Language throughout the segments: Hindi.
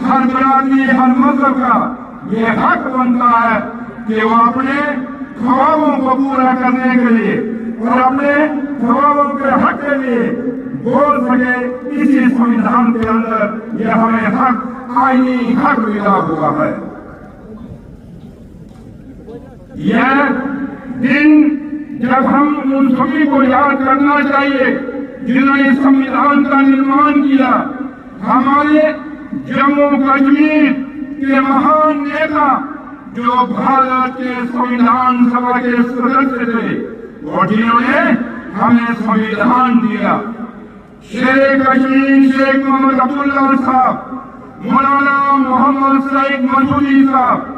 हर बिरादरी, हर मजहब का ये हक बनता है कि वो अपने ख्वाबों को पूरा करने के लिए और अपने ख्वाबों के हक के लिए बोल सके। इसी संविधान के अंदर यह हमें हक, आईनी हक मिला हुआ है। यह दिन जब हम उन सभी को याद करना चाहिए जिन्होंने संविधान का निर्माण किया। हमारे जम्मू कश्मीर के महान नेता जो भारत के संविधान सभा के सदस्य थे और जिन्होंने हमें संविधान दिया। शेर कश्मीर शेख मोहम्मद अब्दुल्ला साहब, मौलाना मोहम्मद सईद मसूदी साहब,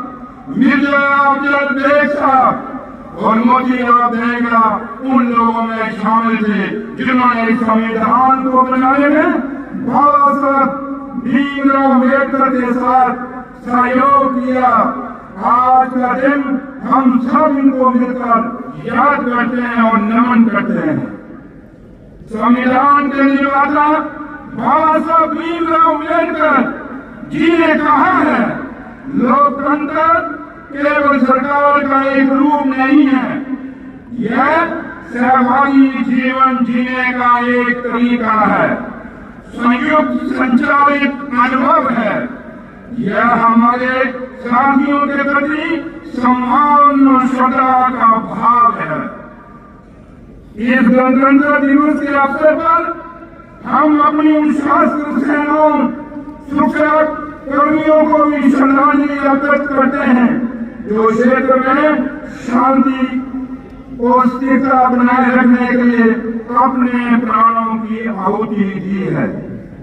मिर्जा अफजल बेग साहब और मोतीराम बेगड़ा उन लोगों में शामिल थे जिन्होंने इस संविधान को बनाने में बाबा साहब भीमराव अम्बेडकर के साथ सहयोग किया। आज का दिन हम सब इनको मिलकर याद करते हैं और नमन करते हैं। संविधान के निर्माता बाबा साहब भीमराव अम्बेडकर जी ने कहा है, लोकतंत्र केवल सरकार का एक रूप नहीं है, यह सहभागी जीवन जीने का एक तरीका है, संयुक्त संचालित अनुभव है। यह हमारे साथियों के प्रति सम्मान और श्रद्धा का भाव है। इस गणतंत्र दिवस के अवसर पर हम अपनी उन सशस्त्र सेनाओं, सुरक्षा कर्मियों को भी श्रद्धांजलि अर्पित करते हैं जो क्षेत्र में शांति और स्थिरता बनाए रखने के लिए अपने प्राणों की आहुति दी है।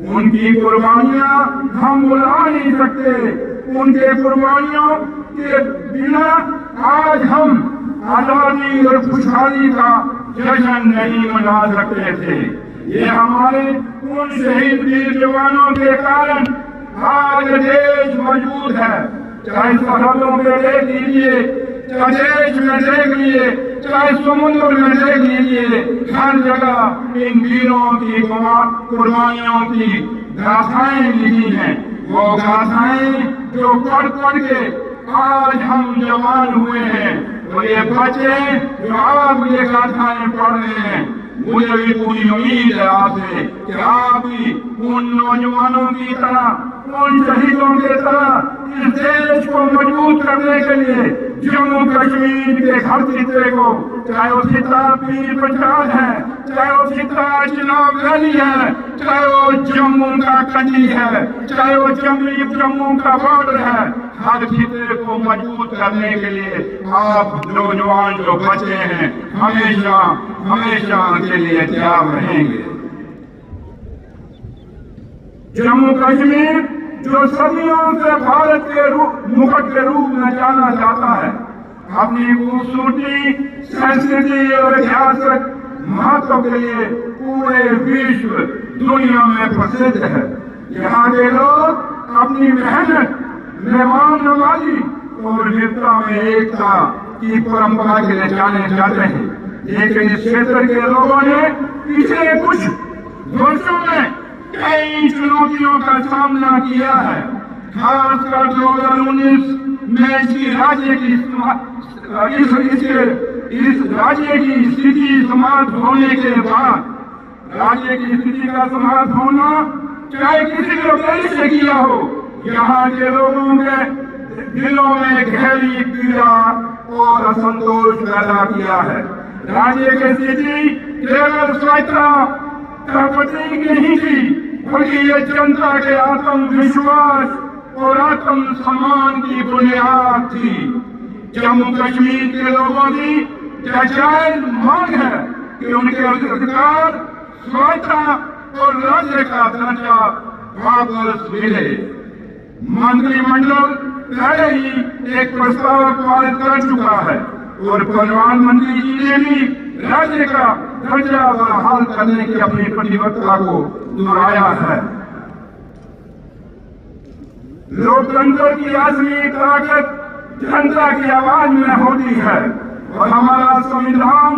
उनकी कुर्बानियां हम भुला नहीं सकते। उनके कुर्बानियों के बिना आज हम आजादी और खुशहाली का जश्न नहीं मना सकते थे। ये हमारे उन शहीद वीर जवानों के कारण आज देश मजबूत है। चाहे सरहदों पे देख लीजिए, चाहे देश में देख लीजिए, चाहे समुद्र में देख लीजिए, हर जगह इन वीरों की कुर्बानियों की गाथाएं लिखी हैं। वो गाथाएं जो पढ़ पढ़ के आज हम जवान हुए हैं, तो ये बच्चे जो आप ये गाथाएं पढ़ रहे हैं, मुझे भी पूरी उम्मीद है आपसे कि आप भी उन नौजवानों की तरह, उन शहीदों के तरह इस देश को मजबूत करने के लिए जम्मू कश्मीर के हर खिते को, चाहे वो खिता पीर पंचायत है, चाहे वो खिता चिनाब वैली है, चाहे वो जम्मू का कंडी है, चाहे वो जम्मू का बॉर्डर है, हर खिते को मजबूत करने के लिए आप नौजवान जो बचे हैं हमेशा हमेशा के लिए तैयार रहेंगे। जम्मू कश्मीर जो सदियों से भारत के मुकुट के रूप में जाना जाता है, अपनी खूबसूरती, संस्कृति और ऐतिहासिक महत्व के लिए पूरे विश्व दुनिया में प्रसिद्ध है। यहाँ के लोग अपनी मेहनत, मेहमान नवाजी और विविधता में एकता की परंपरा के लिए जाने जाते हैं। लेकिन इस क्षेत्र के लोगों ने पिछले कुछ वर्षों में कई चुनौतियों का सामना किया है। खासकर 2019 में इस राज्य की स्थिति समाप्त होने के बाद, राज्य की स्थिति का समाप्त होना चाहे किसी भी उद्देश्य से किया हो, यहाँ के लोगों के दिलों में गहरी पीड़ा और असंतोष पैदा किया है। राज्य की स्थिति केवल स्वायत्ता का प्रतीक नहीं थी, बल्कि ये जनता के आत्मविश्वास और आत्म सम्मान की बुनियाद थी। जम्मू कश्मीर के लोगों की जायज मांग है कि उनके अधिकार, स्वायत्ता और राज्य का दर्जा वापस मिले। मंत्रिमंडल पहले ही एक प्रस्ताव पारित कर चुका है और प्रधानमंत्री जी ने भी राज्य का दर्जा बहाल करने की अपनी प्रतिबद्धता को दोहराया है। लोकतंत्र की असली ताकत जनता की आवाज में होती है और हमारा संविधान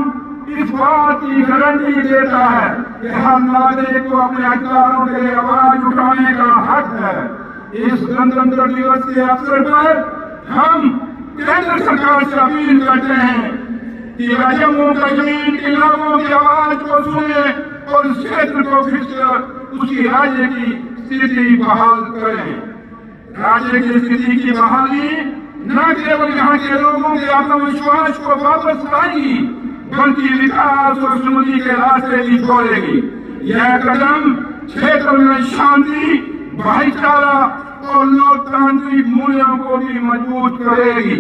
इस बात की गारंटी देता है कि हर नागरिक को अपने अधिकारों के लिए आवाज उठाने का हक है। इस गणतंत्र दिवस के अवसर पर हम केंद्र सरकार से अपील करते हैं कि जम्मू कश्मीर के लोगों की आवाज को सुने और उस क्षेत्र को फिर से उसकी राज्य की स्थिति बहाल करें। राज्य की स्थिति की बहाली न केवल यहाँ के लोगों के आत्मविश्वास को वापस लाएगी बल्कि विकास और समृद्धि के रास्ते भी खोलेगी। यह कदम क्षेत्र में शांति, भाईचारा और लोकतांत्रिक मूल्यों को भी मजबूत करेगी।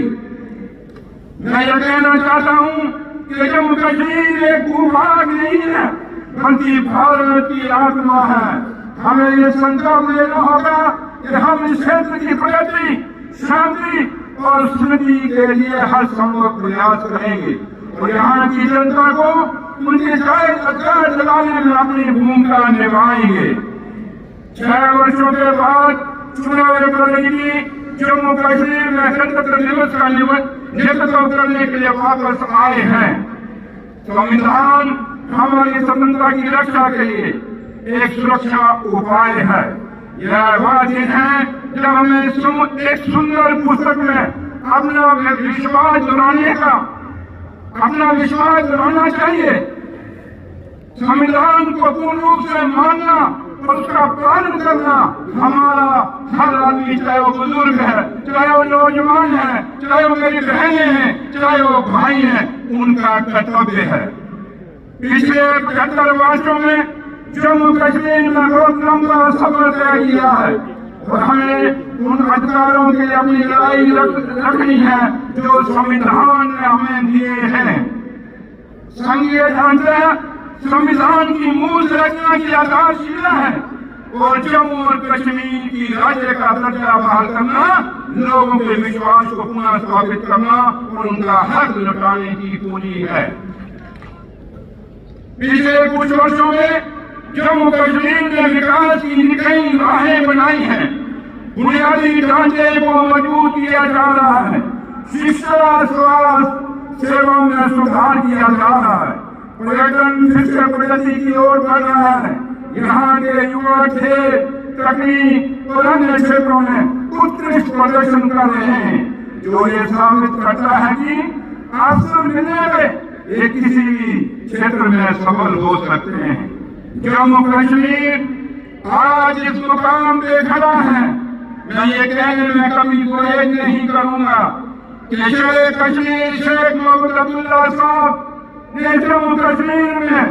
मैं यह कहना चाहता हूँ कि जम्मू कश्मीर एक भूभाग नहीं है बल्कि भारत की आत्मा है। हमें ये संकल्प लेना होगा कि हम इस क्षेत्र की प्रगति, शांति और समृद्धि के लिए हर संभव प्रयास करेंगे और यहाँ की जनता को उनके जायज अधिकार दिलाने में अपनी भूमिका निभाएंगे। 6 वर्षों के बाद चुनाव प्रतिनिधि जम्मू कश्मीर में गणतंत्र दिवस का नेतृत्व करने के लिए वापस आए हैं। संविधान हमारी स्वतंत्रता की रक्षा के लिए एक सुरक्षा उपाय है। यह वह दिन है जब हमें एक सुंदर पुस्तक में अपना विश्वास दोहराना चाहिए। संविधान को पूर्ण रूप से मानना और उसका पालन करना हमारा हर आदमी, चाहे वो बुजुर्ग है, चाहे वो नौजवान है, चाहे वो मेरी बहनें हैं, चाहे वो भाई हैं, उनका कर्तव्य है। पिछले 75 वर्षों में जम्मू कश्मीर में बहुत लंबा सफर तय किया है और हमें उन अधिकारों के लिए अपनी लड़ाई रखनी है जो संविधान ने हमें दिए हैं। संघीय ढांचा संविधान की मूल रचना की आधारशिला है और जम्मू और कश्मीर की राज्य का दर्जा बहाल करना, लोगों के विश्वास को पुनः स्थापित करना और उनका हक लौटाने की पूंजी है। पिछले कुछ वर्षों में जम्मू कश्मीर ने विकास की कई राहें बनाई हैं। बुनियादी ढांचे को मजबूत किया जा रहा है, शिक्षा, स्वास्थ्य सेवाओं में सुधार किया जा रहा है, पर्यटन फिर से प्रगति की ओर बढ़ रहा है। यहाँ के युवा खेल, तकनीक और अन्य क्षेत्रों में उत्कृष्ट प्रदर्शन कर रहे हैं, जो ये साबित करता है कि अवसर मिलने पे ये किसी भी क्षेत्र में सफल हो सकते हैं। जम्मू कश्मीर आज इस मुकाम पे खड़ा है। मैं ये कहने में कभी गुरेज नहीं करूंगा कि शेख कश्मीर शेख मोहम्मद अब्दुल्ला साहब ने जम्मू कश्मीर में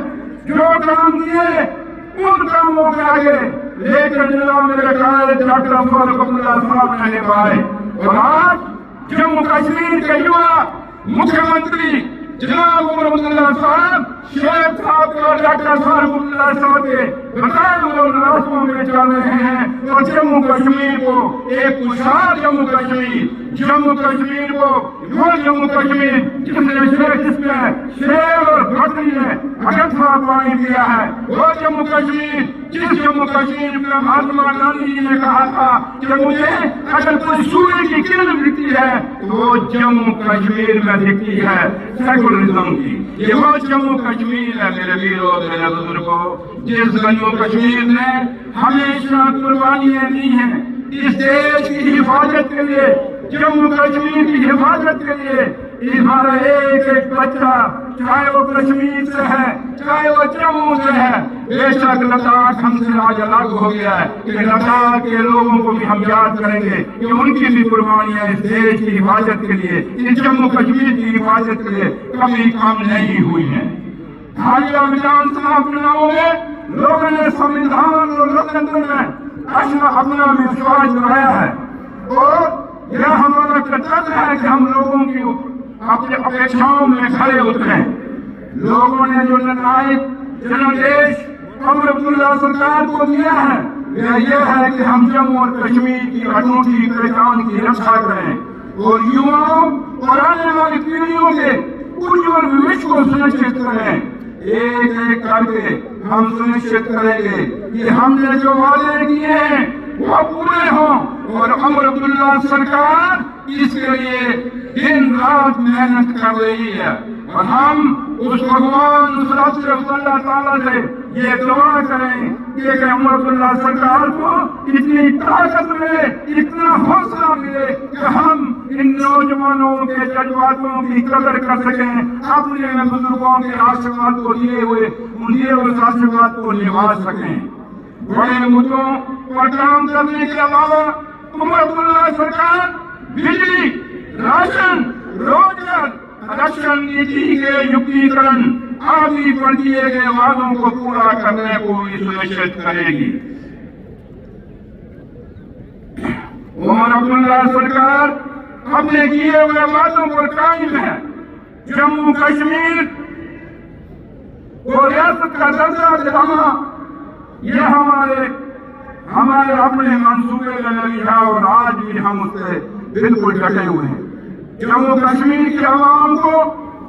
जो काम किए उन कामों के आगे लेकर जिला मेरे कायद डॉक्टर फारूक अब्दुल्ला साहब ने निभाए और आज जम्मू कश्मीर के युवा मुख्यमंत्री जनाब उमर अब्दुल्ला साहब शेख साहब और डॉक्टर फारूक अब्दुल्ला साहब के बताए हुए रास्तों में चल रहे हैं और जम्मू कश्मीर को एक खुशहाल जम्मू कश्मीर को वो जम्मू कश्मीर जिसमें शेर और बकरी ने अगथा पानी दिया है, वो जम्मू कश्मीर जिस जम्मू कश्मीर में महात्मा गांधी जी ने कहा था कि मुझे अगर कोई सूर्य की किरण दिखती है तो वो जम्मू कश्मीर में दिखती है सेकुलरिज्म की। ये वो जम्मू कश्मीर है मेरे वीरों मेरे बुजुर्गों, जिस जम्मू कश्मीर ने हमेशा कुर्बानियां दी हैं इस देश की हिफाजत के लिए, जम्मू कश्मीर की हिफाजत के लिए। हमारा एक एक बच्चा चाहे वो कश्मीर से है चाहे वो जम्मू से है, बेशक लद्दाख हमसे आज अलग हो गया है कि लद्दाख के लोगों को भी हम याद करेंगे कि उनकी भी कुर्बानियां इस देश की हिफाजत के लिए, इस जम्मू कश्मीर की हिफाजत के लिए कभी कम नहीं हुई है। हालिया विधानसभा चुनावों में लोगों ने संविधान और लोकतंत्र में अपना विश्वास जताया है और यह हमारा कर्तव्य है कि हम लोगों की अपनी अपेक्षाओं में खड़े उतरे। लोगों ने जो निर्णायक जनादेश उमर अब्दुल्ला सरकार को दिया है वह यह है कि हम जम्मू और कश्मीर की अनूठी पहचान की रक्षा करें और युवाओं और आने वाली पीढ़ियों के उज्जवल भविष्य को सुनिश्चित करें। एक एक करके हम सुनिश्चित करेंगे कि हमने जो वादे किए हैं वो पूरे हों और उमर अब्दुल्ला सरकार इसके लिए दिन रात मेहनत कर रही है और हम उस भगवान उस रब से अल्लाह ताला से ये दुआ करें कि अहमदुल्लाह सरकार को इतनी ताकत मिले, इतना हौसला मिले कि हम इन नौजवानों के जज्बातों की कदर कर सकें, अपने बुजुर्गों के आशीर्वाद को लिए हुए उस आशीर्वाद को निभा सकें। बड़े मुद्दों पर काम करने के अलावा अहमदुल्लाह सरकार बिजली, राशन, रोजगार, रक्षण नीति के युक्तिकरण आदि पर किए गए वादों को पूरा करने को भी सुनिश्चित करेगी। उमर अब्दुल्ला सरकार अपने किए हुए वादों पर कायम है। जम्मू कश्मीर को रियासत का दर्जा दिलाना यह हमारे अपने मंसूबे में लगी है और आज भी हम उससे बिल्कुल डटे हुए हैं। जम्मू कश्मीर के अवाम को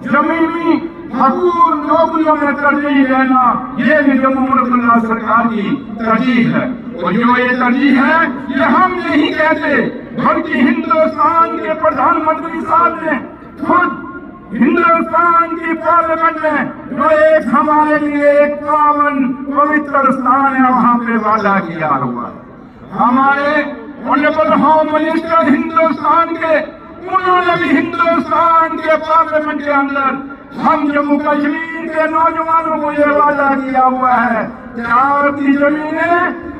जमीनी हकूक नौकरियों में तरजीह देना, ये भी जम्मू अब्दुल्ला सरकार की तरजीह है। और जो ये तरजीह है ये हम नहीं कहते, बल्कि हिंदुस्तान के प्रधानमंत्री साहब ने खुद हिंदुस्तान की पार्लियामेंट में जो एक हमारे लिए एक पावन पवित्र स्थान है वहां पे वादा किया हुआ है। हमारे ऑनरेबल होम मिनिस्टर हिंदुस्तान के, उन्होंने भी हिंदुस्तान के पार्लियामेंट के अंदर हम जम्मू कश्मीर के नौजवानों को ये वादा किया हुआ है कि आपकी जमीनें,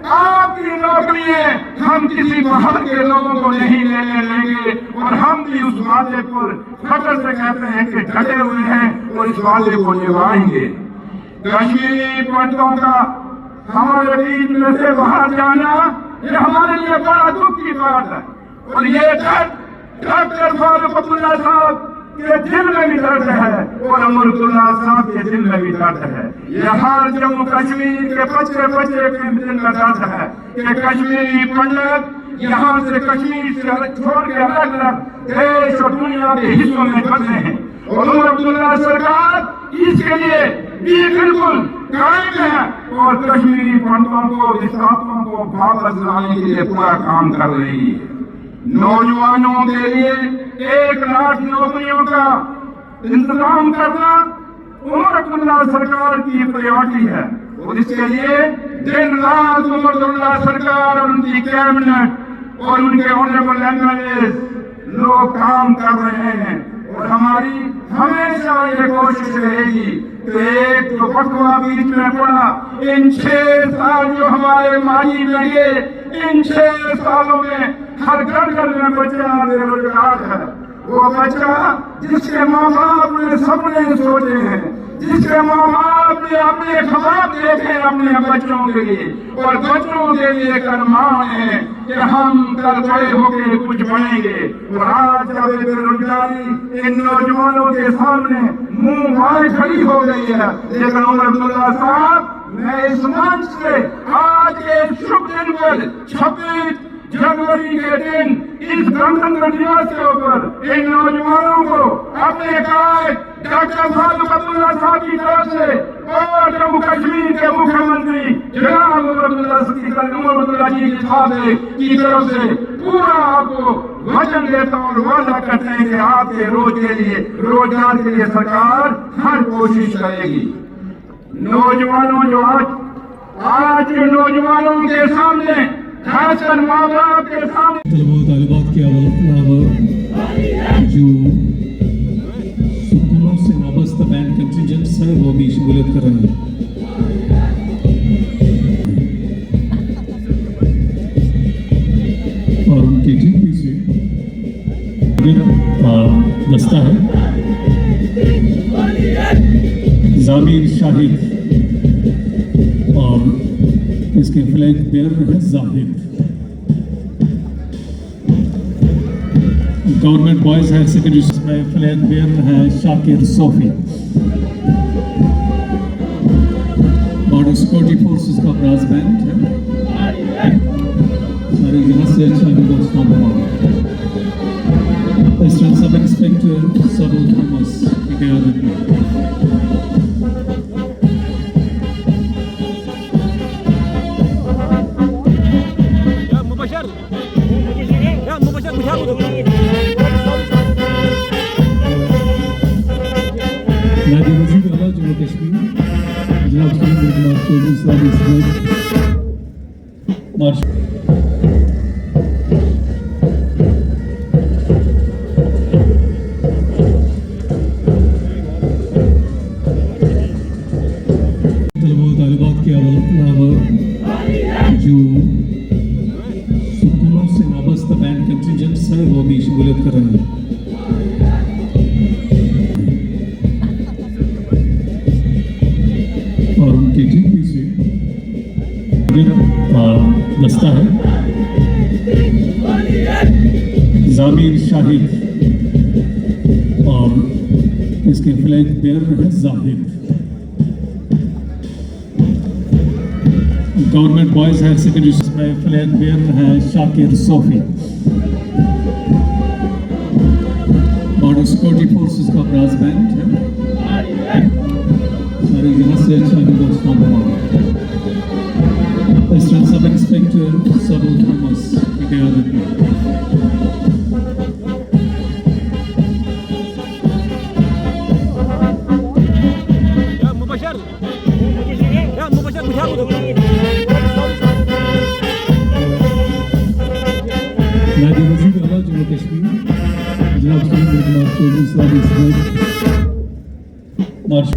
आपकी नौकरियां हम किसी बाहर के लोगों को नहीं लेने देंगे। और हम भी उस वादे पर फख्र से कहते हैं कि डटे हुए हैं और इस वादे को निभाएंगे। कश्मीरी पंडितों का हमारे बीच में से बाहर जाना ये हमारे लिए बड़ा दुख की बात है। और ये डॉक्टर फारूक अब्दुल्ला साहब के दिल में भी दर्द है और अमरुल्लाह साहब के दिल में भी दर्द है। यह हर जम्मू कश्मीर के बच्चे के दिल में दर्द है कि कश्मीरी पंडित यहाँ से कश्मीर से छोड़ के अलग अलग देश और दुनिया के हिस्सों में बसे हैं। और अब्दुल्ला सरकार इसके लिए भी बिल्कुल कायम है और कश्मीरी पंडितों को, छात्रों को वापस लाने के लिए पूरा काम कर रही है। नौजवानों के लिए 1 लाख नौकरियों का इंतजाम करना उमर अब्दुल्ला सरकार की प्रायोरिटी है। और इसके लिए दिन रात उमर अब्दुल्ला सरकार और उनकी कैबिनेट और उनके ऑनरेबल एमएलए लोग काम कर रहे हैं। और हमारी हमेशा ये कोशिश रहेगी कि एक जो फतवा बीच में पड़ा, इन 6 साल जो हमारे माजी लगे, इन 6 सालों में हर घर में बच्चा बेरोजगार है। वो बच्चा जिसके माँ बाप ने सपने सोचे हैं, जिसके माँ बाप ने अपने ख्वाब देखे अपने बच्चों के लिए और बच्चों के लिए करमाए हैं कि हम कल बड़े होकर कुछ बनेंगे। और आज जब बेरोजगारी इन नौजवानों के सामने मुंह मारे खड़ी हो गई है, लेकिन उमर अब्दुल्ला साहब, मैं इस मंच से आज के शुभ दिन पर 26 जनवरी के दिन इस गणतंत्र दिवस के ऊपर इन नौजवानों को अपने कार्य डॉक्टर फारूक अब्दुल्ला साहब की तरफ से और जम्मू कश्मीर के मुख्यमंत्री जनाब उमर अब्दुल्ला जी की तरफ से पूरा आपको वचन देता और वादा करते हैं कि आपके रोजगार के लिए सरकार हर कोशिश करेगी। नौजवानों जो आज के नौजवानों के सामने खासकर माँ बाप के सामने तालिबात के अलावा जो स्कूलों से वाबस्ता बैंड कंटिजेंट्स है वो भी शिमूलियत कर रहे हैं। और उनके ठीक पीछे दस्ता है जामिर शाहिद और इसके फ्लैग बेयर है Zahid. Government boys higher secondary में फ्लैग बेयर है Shakir Sofi. Border security forces का ब्रास बैंड है। सारे यहाँ से अच्छा सब इंस्पेक्टर सबो थॉमस की क़यादत में नायब वज़ीर आला जम्मू कश्मीर जनाब March Service March तालिबात के अलावा जो स्कूलों से वाबस्ता बैंड कंटिजेंट्स है वो भी शमूलियत कर रहे हैं। और उनके ठीक पीछे दस्ता है जामिर शाहिद और इसके फ्लैग बेयर है Zahid. Government boys higher secondary में फ्लैग बेयर है Shakir Sofi. Border security forces का ब्रास बैंड है और यहाँ से असिस्टेंट सब इंस्पेक्टर सबुल थॉमस की क़यादत में नायब वज़ीर आला जम्मू कश्मीर जनाब सुनील कुमार चौधरी साहब इस वक्त मार्च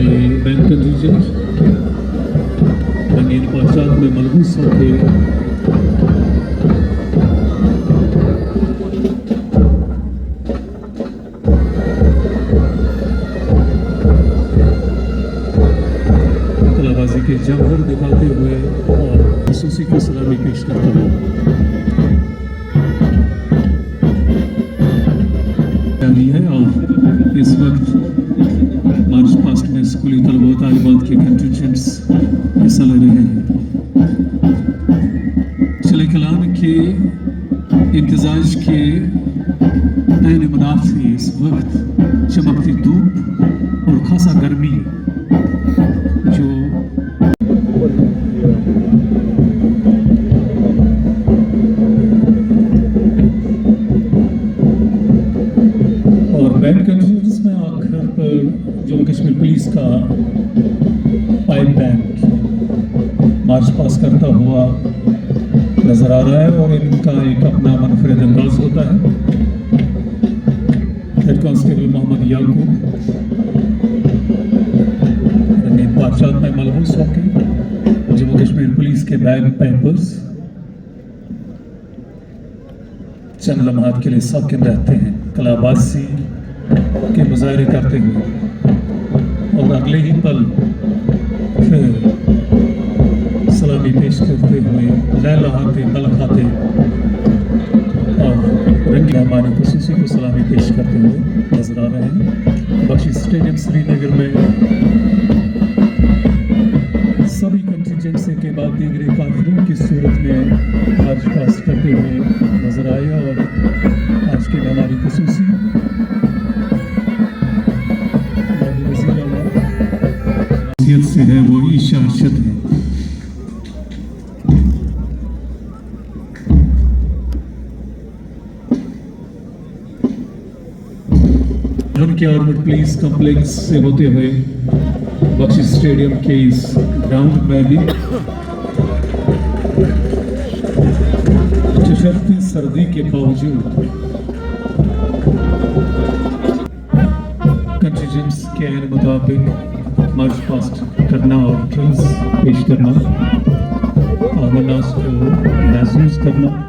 ये बैंक कंटिजेंट रंगीन पहचान में मलबूस होकर के जौहर दिखाते हुए और खसूसी को सलामी पेश करते हुए है। और इस वक्त मार्च पास्ट में स्कूली तलबा तालिबात के कंटिजेंट्स हिस्सा ले रहे हैं। चले कलाम के इम्तिजाज के ऐन मनाफ से इस वक्त चमकती धूप और खासा गर्मी जो बैंड कंटिजेंट्स में आखिर पर जम्मू कश्मीर पुलिस का पाइप बैंड मार्च पास करता हुआ नजर आ रहा है और इनका एक अपना मनफरद अंदाज होता है। हेड कांस्टेबल मोहम्मद याकूब रंगीन पार्चात में मलबूस होकर जम्मू कश्मीर पुलिस के बैग पैपर्स चंद लम्हात के लिए साकिन रहते हैं, कलाबाजी के मुजाहरे करते हुए और अगले ही पल फिर सलामी पेश करते हुए लहलहाते बलखाते और रंगी हमारी खसूसी को सलामी पेश करते हुए नजर आ रहे हैं। बख्शी स्टेडियम श्रीनगर में सभी कंटिजेंट्स के बाद दीगरे काफिलों की सूरत में मार्च पास करते हुए नजर आया और आज के हमारी खसूसी से है वो ईशा अरशद है। उनके आर्मड पुलिस कॉम्प्लेक्स से होते हुए बख्शी स्टेडियम के इस ग्राउंड में भी चशर्ती सर्दी के बावजूद कंटिजेंट्स के मुताबिक मार्च पास्ट करना और ड्रिल्स पेश करना और मनास को महसूस करना